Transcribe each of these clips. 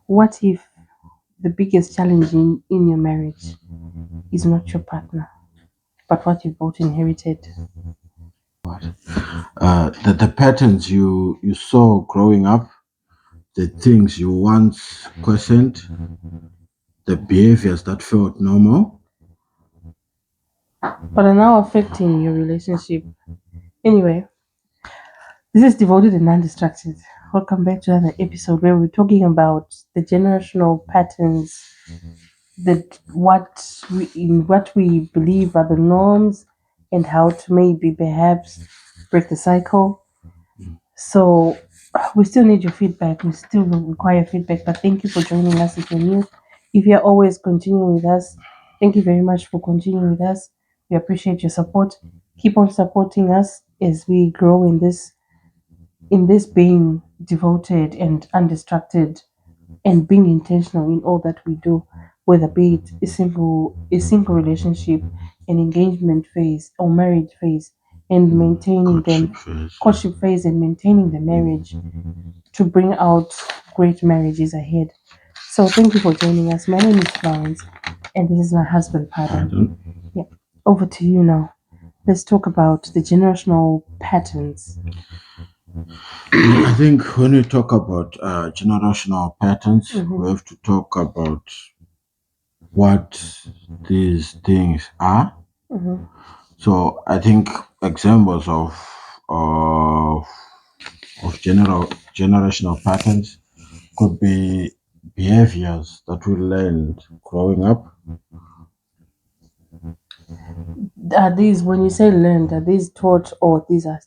What if the biggest challenge in your marriage is not your partner, but what you both inherited? The patterns you saw growing up, the things you once questioned, the behaviors that felt normal. But are now affecting your relationship. Anyway, this is Devoted and Undistracted. Welcome back to another episode where we're talking about the generational patterns, that what we believe are the norms, and how to maybe perhaps break the cycle. So we still need your feedback. We still require feedback. But thank you for joining us if you're new. If you're always continuing with us, thank you very much for continuing with us. We appreciate your support. Keep on supporting us as we grow in this being devoted and undistracted and being intentional in all that we do, whether be it a single relationship, an engagement phase or marriage phase, and maintaining them Courtship phase. courtship phase and maintaining the marriage to bring out great marriages ahead. So thank you for joining us. My name is Florence and this is my husband, Pardon. Yeah. Over to you now. Let's talk about the generational patterns. I think when we talk about generational patterns, Mhm. we have to talk about what these things are. Mhm. So I think examples of generational patterns could be behaviors that we learned growing up. Are these, when you say learned, are these taught, or these are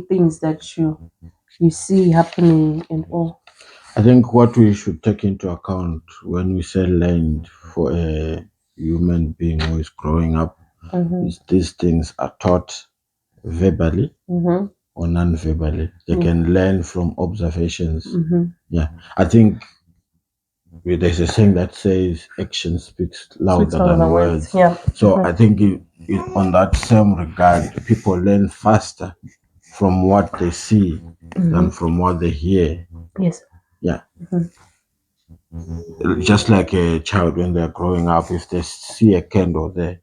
things that you see happening and all? I think what we should take into account when we say learned for a human being who is growing up Mm-hmm. is these things are taught verbally Mm-hmm. or non-verbally. They Yeah. can learn from observations. Mm-hmm. Yeah, I think there's a saying that says action speaks Speaks louder louder than than words. words. Yeah. So I Mm-hmm. think on that same regard, people learn faster from what they see Mm-hmm. than from what they hear. Yes. Yeah, Mm-hmm. just like a child when they're growing up, if they see a candle there,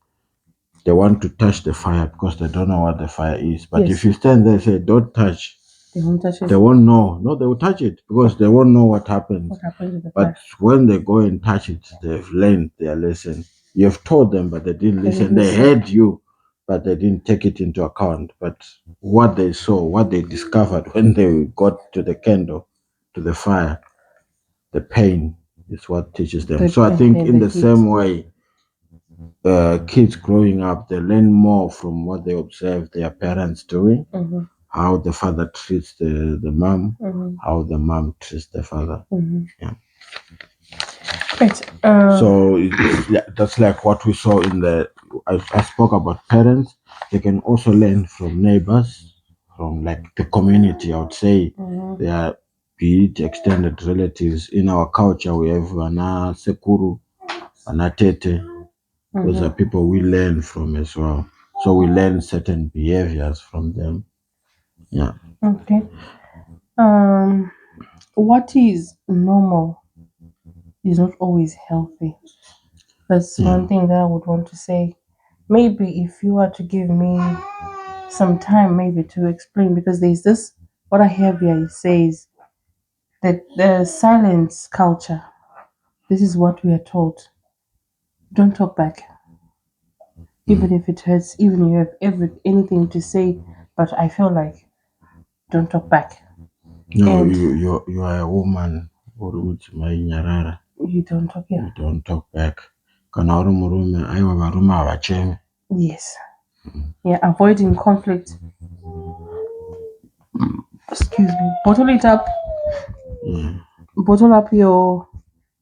they want to touch the fire because they don't know what the fire is. But if Yes. you stand there and say, don't touch, They won't touch it. they won't know. No, they will touch it because they won't know what happens. What happened to the But fire? when they go and touch it, they've learned their lesson. You have told them, but they didn't They didn't listen. They listen. heard you, but they didn't take it into account. But what they saw, what they discovered when they got to the candle, to the fire, the pain is what teaches them. So I think in The the heat. same way, kids growing up, they learn more from what they observe their parents doing, Mm-hmm. how the father treats the mom, Mm-hmm. how the mom treats the father. Mm-hmm. Yeah. Great. So yeah, that's like what we saw in the. I spoke about parents. They can also learn from neighbors, from like the community. I would say Mm-hmm. they are be it extended relatives. In our culture, we have ana sekuru, ana tete. Those Mm-hmm. are people we learn from as well. So we learn certain behaviors from them. Yeah. Okay. Um, what is normal is not always healthy. That's Yeah. one thing that I would want to say. Maybe if you were to give me some time, maybe to explain, because there's this, what I have here, it says that the silence culture, this is what we are taught. Don't talk back, even if it hurts, even if you have anything to say, but I feel like don't talk back. No, And you are a woman. Nyarara. you don't talk, yeah. You don't talk back. Kana uri murume, aiwa varume havachemi. Yes. Yeah, avoiding conflict. Excuse me. Bottle it up. Yeah. Bottle up your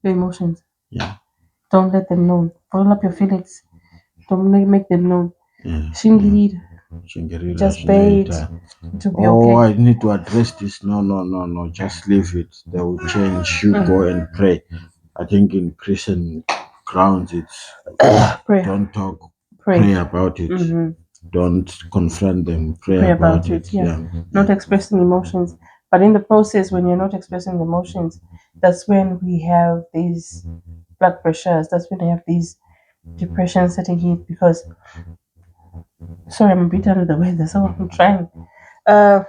emotions. Yeah. Don't let them know. Bottle up your feelings. Don't make them know. Yeah. Shinglead. Shingirira Just bear it. shinaita. To be Oh, okay. I need to address this. No, no, no, no. Just leave it. They will change. You go and pray. I think in Christian grounds, it's Pray. don't talk, Pray. pray about it. Mm-hmm. Don't confront them, pray Pray about about it. it. Yeah. Yeah. Not expressing emotions. But in the process, when you're not expressing the emotions, That's when we have these blood pressures. That's when we have these depression setting in because sorry, I'm a bit under the weather, so I'm trying. Uh,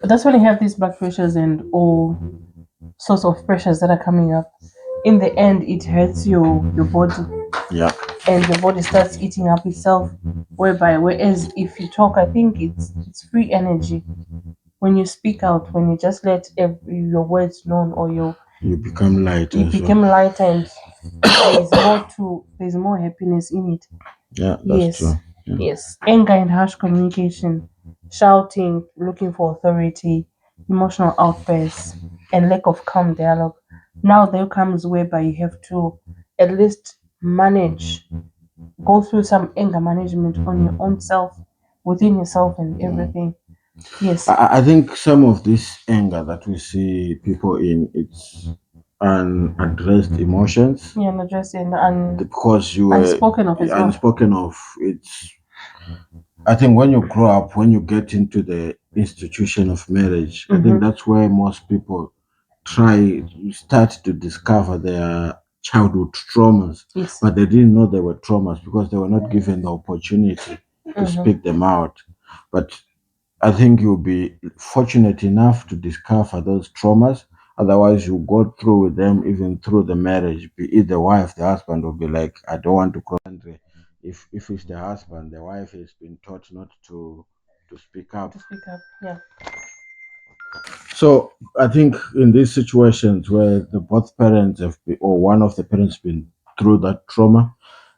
that's when you have these blood pressures and all sorts of pressures that are coming up. In the end, it hurts your body, Yeah. and your body starts eating up itself. Whereas if you talk, I think it's free energy. When you speak out, when you just let your words known or You become light you as well. become lighter and there's more happiness in it. Yeah, that's Yes, true. Yeah. yes. Anger and harsh communication, shouting, looking for authority, emotional outbursts, and lack of calm dialogue. Now there comes whereby you have to at least manage, go through some anger management on your own self, within yourself and everything. Yes. I think some of this anger that we see people in, it's unaddressed emotions Yeah, and addressing because you were unspoken of as well. unspoken of. It's, I think when you grow up, when you get into the institution of marriage, I think Mm-hmm. that's where most people try start to discover their childhood traumas, Yes. but they didn't know they were traumas because they were not given the opportunity to Mm-hmm. speak them out. But I think you'll be fortunate enough to discover those traumas. Otherwise, you go through with them even through the marriage. Be it the wife, the husband will be like, "I don't want to cross boundary." If it's the husband, the wife has been taught not to speak up. To speak up. Yeah. So I think in these situations where the both parents have been, or one of the parents been through that trauma,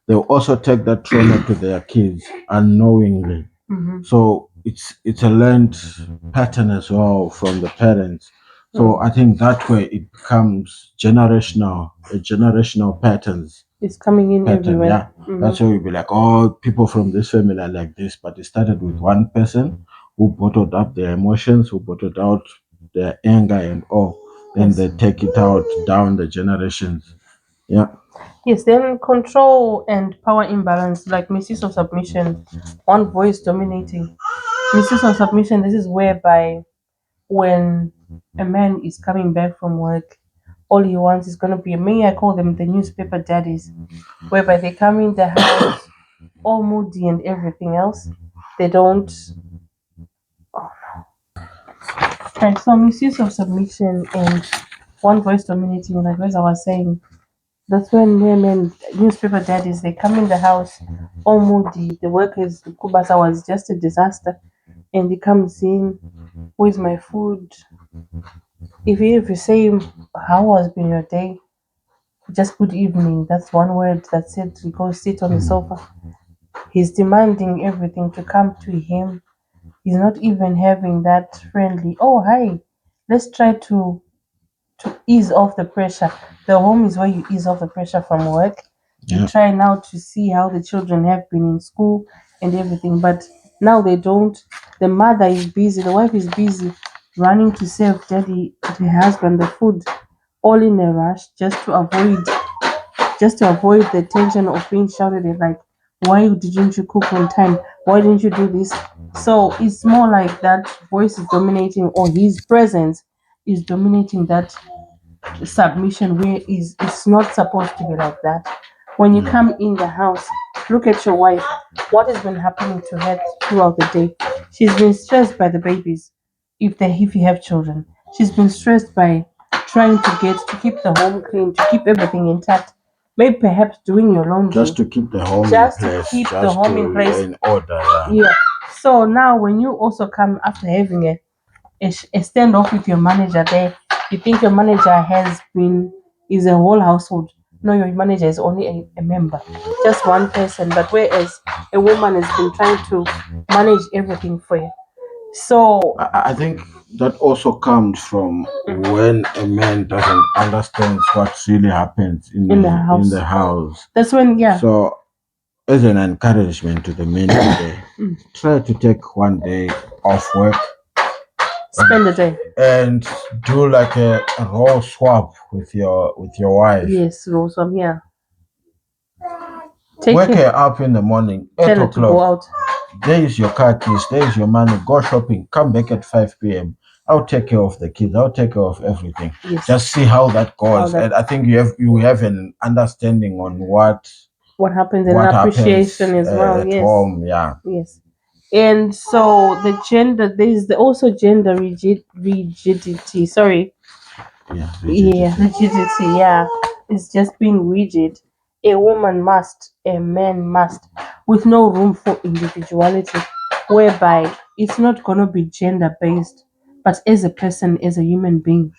they'll also take that trauma to their kids unknowingly. Mm-hmm. So it's a learned pattern as well from the parents. So Mm. I think that way it becomes generational, a generational It's coming in pattern. everywhere. Yeah, Mm-hmm. that's why you'll be like, oh, people from this family are like this, but it started with one person who bottled up their emotions, who bottled out their anger and all. Then Yes. they take it out down the generations. Yeah, Yes, then control and power imbalance, like misuse of submission, one voice dominating. Misuse of submission, this is whereby when a man is coming back from work, all he wants is going to be, may I call them the newspaper daddies, whereby they come in the house all moody and everything else. They don't. Right, so misuse of submission and one voice dominating, like as I was saying, that's when women, newspaper daddies, they come in the house all moody. The work is, the kubasa was just a disaster. And he comes in, where's my food? If you say, how has been your day? Just good evening. That's one word. That's it. You go sit on the sofa. He's demanding everything to come to him. He's not even having that friendly, oh, hi, let's try to ease off the pressure. The home is where you ease off the pressure from work. You yeah. try now to see how the children have been in school and everything, but now they don't. The mother is busy, the wife is busy running to save daddy, the husband, the food, all in a rush just to avoid the tension of being shouted at, like, why didn't you cook on time? Why didn't you do this? So it's more like that voice is dominating, or his presence is dominating that submission, where is it's not supposed to be like that. When you come in the house, look at your wife. What has been happening to her throughout the day? She's been stressed by the babies, if you have children. She's been stressed by trying to keep the home clean, to keep everything intact. Maybe perhaps doing your laundry, Just to keep the home in just to place, keep the just home in to place. in order. Yeah. Yeah. So now when you also come after having a standoff with your manager there. You think your manager is a whole household. No, your manager is only a member, just one person. But whereas a woman has been trying to manage everything for you. So I think that also comes from when a man doesn't understand what really happens in the in house, the house. that's when, yeah. So, as an encouragement to the men today, try to take one day off work Spend the day. and do like a role swap with your wife. Yes, Rosam, yeah. Take Wake him, her up in the morning, tell her to go 8 o'clock. out. There is your car keys. There is your money. Go shopping. Come back at 5 p.m. I'll take care of the kids. I'll take care of everything. Yes. Just see how that goes. And I think you have an understanding on what happens and an appreciation as well. at Yes. home. Yeah. Yes. And so the gender, there's also gender rigidity. Sorry. Yeah. Yeah, rigidity. Yeah. It's just being rigid. A woman must, a man must, with no room for individuality, whereby it's not going to be gender based, but as a person, as a human being,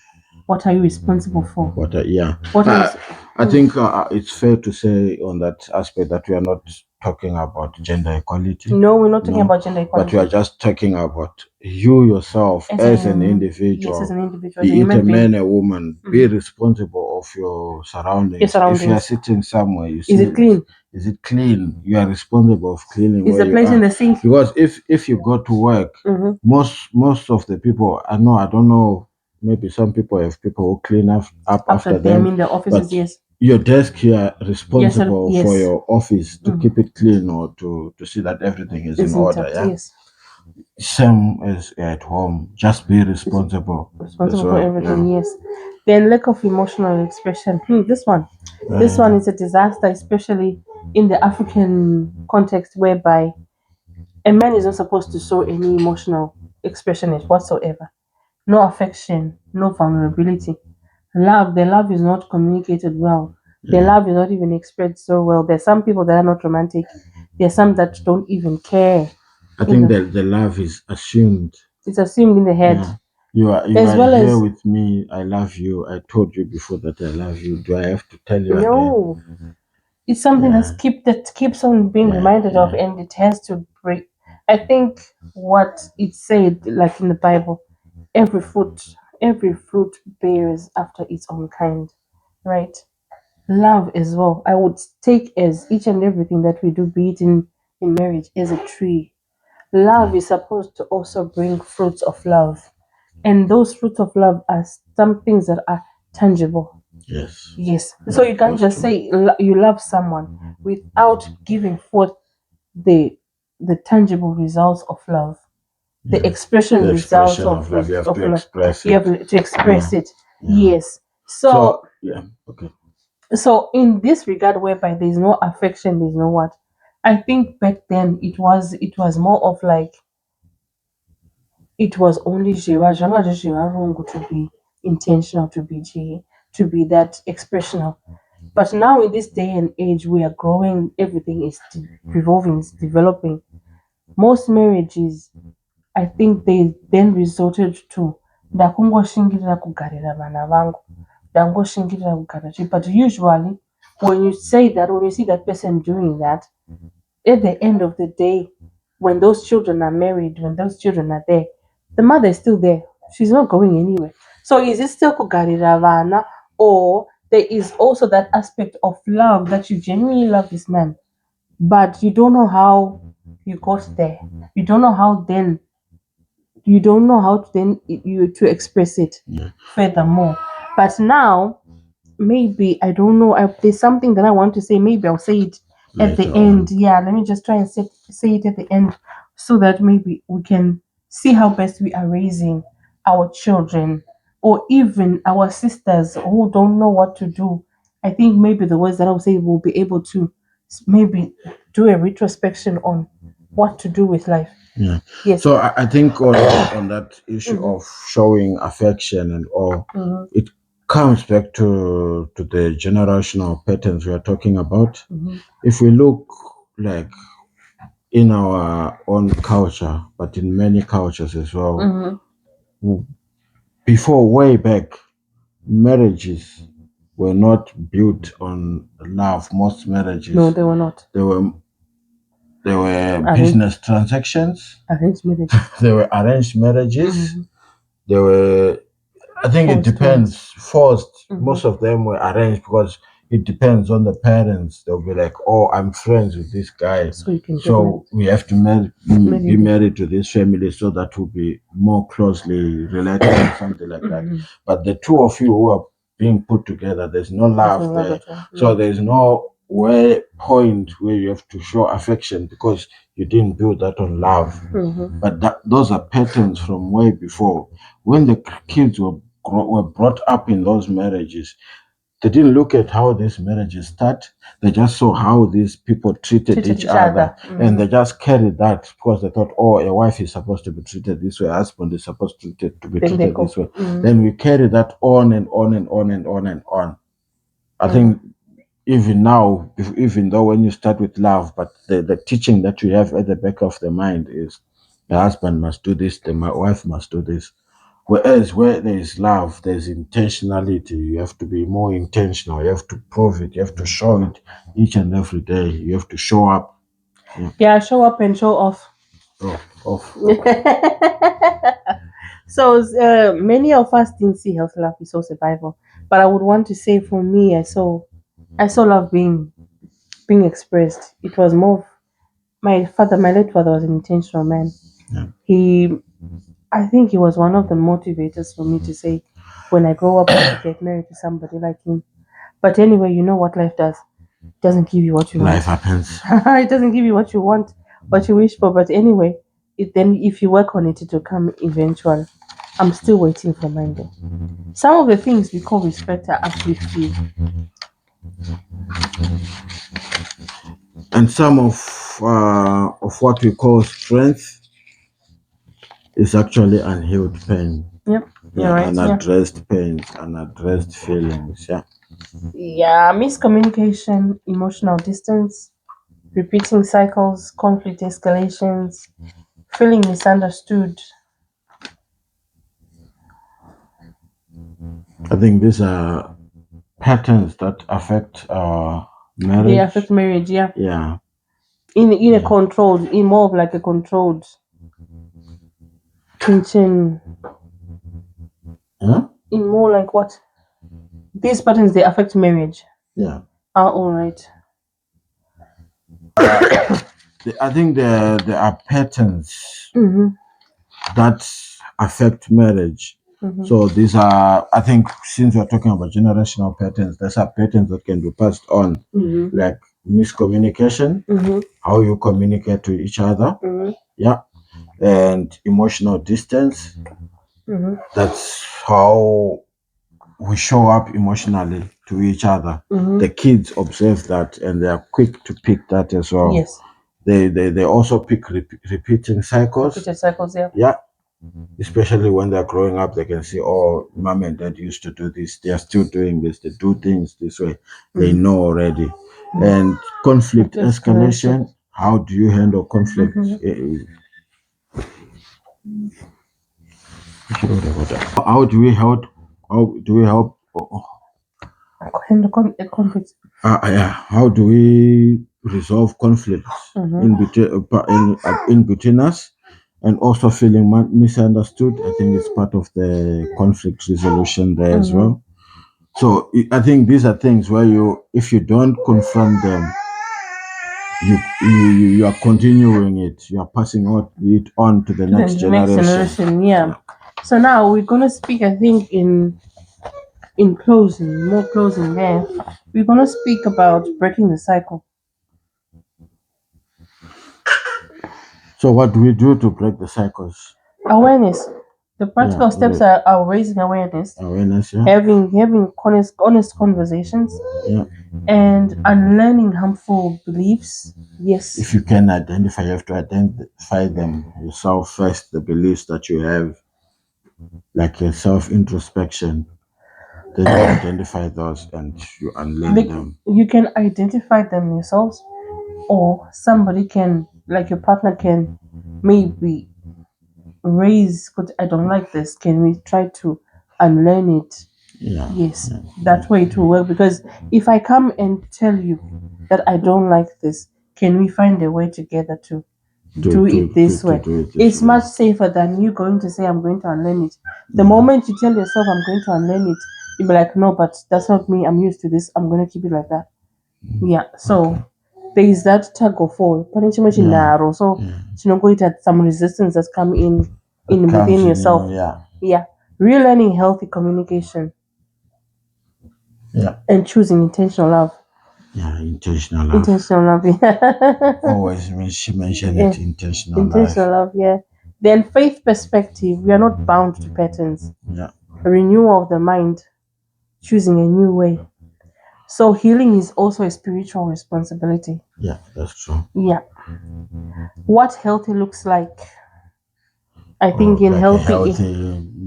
what are you responsible for? Yeah. What I think it's fair to say on that aspect that we are not talking about gender equality. No, we're not talking about gender equality. But we are just talking about you yourself as an individual. Yes, as an individual, be as a it a human being. man or woman, be responsible of your surroundings. Your surroundings. If you are sitting somewhere, you see, Is it clean? Is it clean? You are responsible of cleaning Is where the you plate are. in the sink? Because if you go to work, most of the people, I don't know, maybe some people have people who clean up after them in the offices. but Yes. your desk, you are responsible Yes. for your office to keep it clean or to see that everything is in order. intact. Yeah. Yes. Same as at home. Just be responsible. Responsible for everything. Yeah. Yes. Then lack of emotional expression. This one is a disaster, especially in the African context, whereby a man is not supposed to show any emotional expression whatsoever. No affection, no vulnerability. The love is not communicated well. The love is not even expressed so well. There's some people that are not romantic. There's some that don't even care. I think that the love is assumed. It's assumed in the head. Yeah. You are As well here as with me. I love you. I told you before that I love you. Do I have to tell you again? no, it's something that keeps on being reminded of, and it has to break. I think what it said, like in the Bible, every fruit bears after its own kind, right? Love as well. I would take as each and everything that we do, be it in marriage, as a tree. Love is supposed to also bring fruits of love, and those fruits of love are some things that are tangible. Yes. Yes. So you can't just say you love someone without giving forth the the tangible results of love, the expression results of love. You have to love. express You have it. to express it. Yeah. Yes. So yeah. Okay. so in this regard, whereby there's no affection, there's no what. I think back then it was more of like it was only Jiwa to be intentional, to be that expressional. But now in this day and age, we are growing. Everything is revolving, it's developing. Most marriages, I think, they then resorted to ndakungoshingirira kugarira vana vangu, ndangoshingirira kugara chi. But usually, when you see that person doing that, at the end of the day, when those children are married, when those children are there, the mother is still there. She's not going anywhere. So is it still kugarira vana, or there is also that aspect of love that you genuinely love this man, but you don't know how you got there. You don't know how then. You don't know how to then you to express it furthermore. But now maybe I don't know. There's something that I want to say. Maybe I'll say it at the Later end. on. Yeah, let me just try and say it at the end so that maybe we can see how best we are raising our children or even our sisters who don't know what to do. I think maybe the words that I'll say will be able to maybe do a retrospection on what to do with life. Yeah. Yes. So I think on that issue of showing affection and all, it comes back to the generational patterns we are talking about. If we look like in our own culture, but in many cultures as well, before way back, marriages were not built on love. Most marriages, No, they were not. They were business transactions. Arranged marriage. They were arranged marriages. They were, I think it depends. Forced. Most of them were arranged because it depends on the parents. They'll be like, "Oh, I'm friends with this guy, So you can so we have to be married to this family so that we'll be more closely related or something like that." But the two of you who are being put together, there's no love there. So there's no where point where you have to show affection because you didn't build that on love. But those are patterns from way before. When the kids were brought up in those marriages, they didn't look at how these marriages start. They just saw how these people treated each other. And they just carried that because they thought, oh, a wife is supposed to be treated this way, a husband is supposed to be treated this way. Then we carry that on and on and on and on and on. I think even now, even though when you start with love, but the teaching that you have at the back of the mind is the husband must do this, the wife must do this. Whereas where there is love, there's intentionality. You have to be more intentional. You have to prove it. You have to show it each and every day. You have to show up. Yeah, show up and show off. Off. So many of us didn't see healthy love, we saw survival. But I would want to say for me, I saw love being expressed. It was more of my late father was an intentional man. Yeah. I think he was one of the motivators for me to say, when I grow up, I want to get married to somebody like him. But anyway, you know what life does? It doesn't give you what you Life want. happens. It doesn't give you what you want, what you wish for. But anyway, then if you work on it, it will come eventually. I'm still waiting for mine though. Some of the things we call respect are uplifting. And some of what we call strength is actually unhealed pain. Yep, you're right. Unaddressed pains, unaddressed feelings. Yeah. Yeah, miscommunication, emotional distance, repeating cycles, conflict escalations, feeling misunderstood. I think these are patterns that affect marriage. They affect marriage, yeah. Yeah. In a controlled, in more of like a controlled tension. Huh? In more like what? These patterns they affect marriage. Yeah. Are all right. I think there are patterns that affect marriage. So these are, I think, since we're talking about generational patterns, these are patterns that can be passed on, like miscommunication, how you communicate to each other, yeah, and emotional distance. That's how we show up emotionally to each other. The kids observe that and they are quick to pick that as well. Yes. They also pick repeating cycles. Repeated cycles, yeah. Yeah. Especially when they're growing up, they can see, oh, mom and dad used to do this. They are still doing this. They do things this way. They know already. And conflict escalation. How do you handle conflict? How do we help? How do we help? Handle conflict. Yeah. How do we resolve conflicts in between us, and also feeling misunderstood? I think it's part of the conflict resolution there as well. So I think these are things where if you don't confront them, you are continuing it. You are passing it on to the next generation. Yeah. So now we're gonna speak. I think in closing, more closing there. We're gonna speak about breaking the cycle. So what do we do to break the cycles? Awareness. The practical steps are raising awareness, Yeah. having honest conversations, Yeah. and unlearning harmful beliefs. Yes. If you can identify, you have to identify them yourself first, the beliefs that you have, like your self introspection. Then you identify those and you unlearn them. You can identify them yourselves, or somebody can, like your partner can maybe raise, but I don't like this. Can we try to unlearn it? Yeah. Yes, that way it will work. Because if I come and tell you that I don't like this, can we find a way together to do it this way? It's much safer than you going to say, I'm going to unlearn it. The moment you tell yourself, I'm going to unlearn it, you'll be like, no, but that's not me. I'm used to this. I'm going to keep it like that. Yeah. So there is that tug of war. So some resistance that's come in within yourself. Yeah. Relearning healthy communication. Yeah. And choosing intentional love. Yeah, intentional love. Intentional love, yeah. Always when she mentioned Yeah. it, intentional Intentional life. love, yeah. Then faith perspective, we are not bound to patterns. Yeah, A renewal of the mind, choosing a new way. So healing is also a spiritual responsibility. yeah, that's true. Yeah. What healthy looks like. I think Or in like a healthy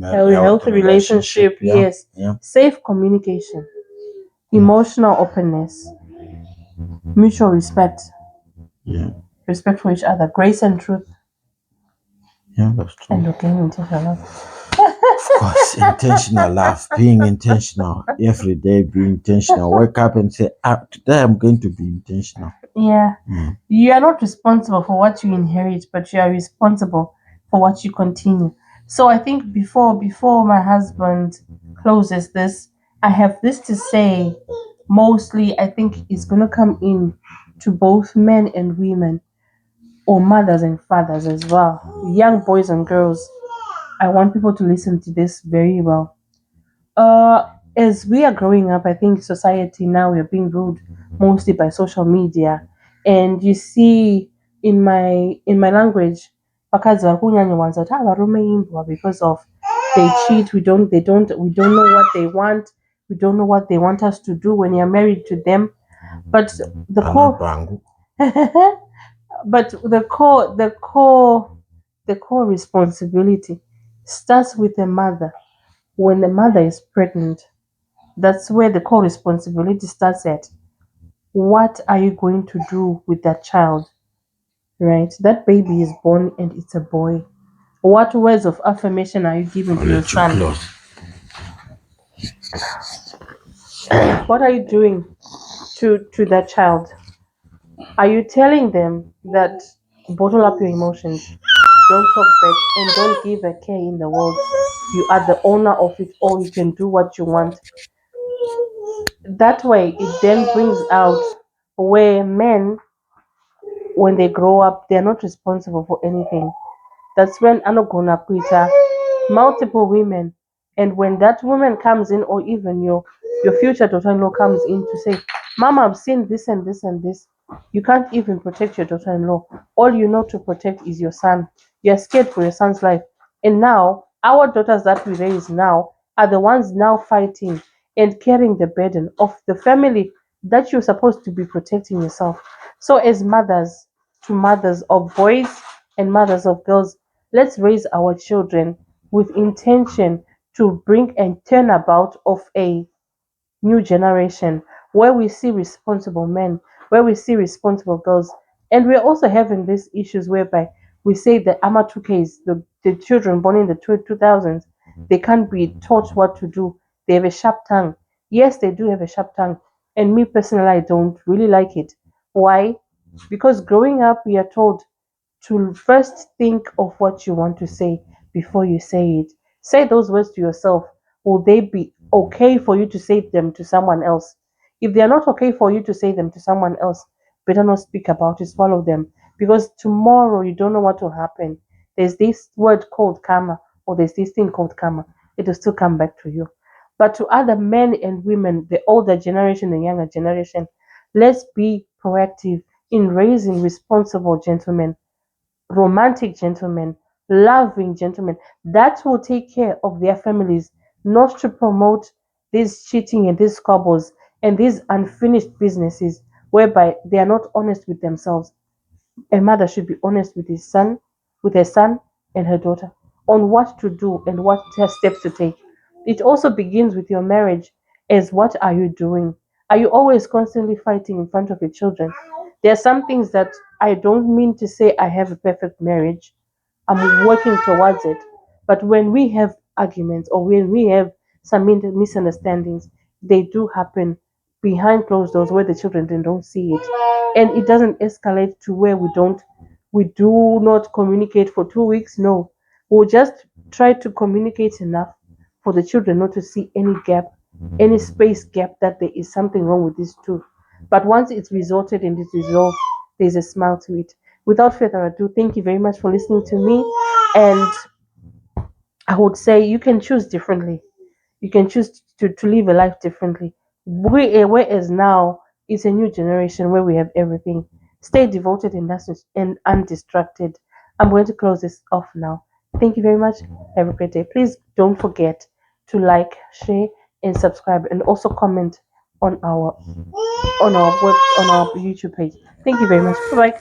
healthy healthy relationship. relationship, Yeah, yes. yeah, Safe communication, yeah, emotional openness, mutual respect, yeah, respect for each other, grace and truth, yeah, that's true. and okay, intentional love. Of course, intentional love, being intentional every day, being intentional. Wake up and say, today I'm going to be intentional. Yeah. Mm. You are not responsible for what you inherit, but you are responsible for what you continue. So I think before my husband closes this, I have this to say. Mostly, I think it's gonna come in to both men and women, or mothers and fathers as well, young boys and girls. I want people to listen to this very well. As we are growing up, I think society now we are being ruled mostly by social media, and you see in my language, because of they cheat. We don't know what they want. We don't know what they want us to do when you're married to them. But the core, Anabangu. but the core responsibility starts with the mother. When the mother is pregnant, that's where the core responsibility starts at. What are you going to do with that child? Right? That baby is born and it's a boy. What words of affirmation are you giving I'll to your let you son? close. What are you doing to that child? Are you telling them that bottle up your emotions, don't talk back, and don't give a care in the world? You are the owner of it all. You can do what you want. That way, it then brings out where men, when they grow up, they're not responsible for anything. That's when anogona kuita multiple women, and when that woman comes in, or even your future daughter-in-law comes in to say, "Mama, I've seen this and this and this," you can't even protect your daughter-in-law. All you know to protect is your son. You're scared for your son's life, and now our daughters that we raise now are the ones now fighting and carrying the burden of the family that you're supposed to be protecting yourself. So, as mothers, to mothers of boys and mothers of girls, let's raise our children with intention to bring a turnabout of a new generation where we see responsible men, where we see responsible girls. And we're also having these issues whereby we say the Amatukas, the children born in the 2000s, they can't be taught what to do. They have a sharp tongue. Yes, they do have a sharp tongue. And me personally, I don't really like it. Why? Because growing up, we are told to first think of what you want to say before you say it. Say those words to yourself. Will they be okay for you to say them to someone else? If they are not okay for you to say them to someone else, better not speak about it, swallow them. Because tomorrow you don't know what will happen. There's this word called karma, or there's this thing called karma. It will still come back to you. But to other men and women, the older generation, the younger generation, let's be proactive in raising responsible gentlemen, romantic gentlemen, loving gentlemen that will take care of their families, not to promote this cheating and these squabbles and these unfinished businesses whereby they are not honest with themselves. A mother should be honest with her son and her daughter on what to do and what steps to take. It also begins with your marriage. As what are you doing? Are you always constantly fighting in front of your children? There are some things that I don't mean to say I have a perfect marriage. I'm working towards it. But when we have arguments, or when we have some misunderstandings, they do happen behind closed doors where the children then don't see it. And it doesn't escalate to where we do not communicate for 2 weeks. No. We'll just try to communicate enough for the children not to see any gap, any space gap that there is something wrong with these two. But once it's resorted and it's resolved, there's a smile to it. Without further ado, thank you very much for listening to me. And I would say you can choose differently. You can choose to live a life differently. Whereas now It's a new generation where we have everything. Stay devoted and undistracted. I'm going to close this off now. Thank you very much. Have a great day. Please don't forget to like, share, and subscribe, and also comment on our on our YouTube page. Thank you very much. Bye bye.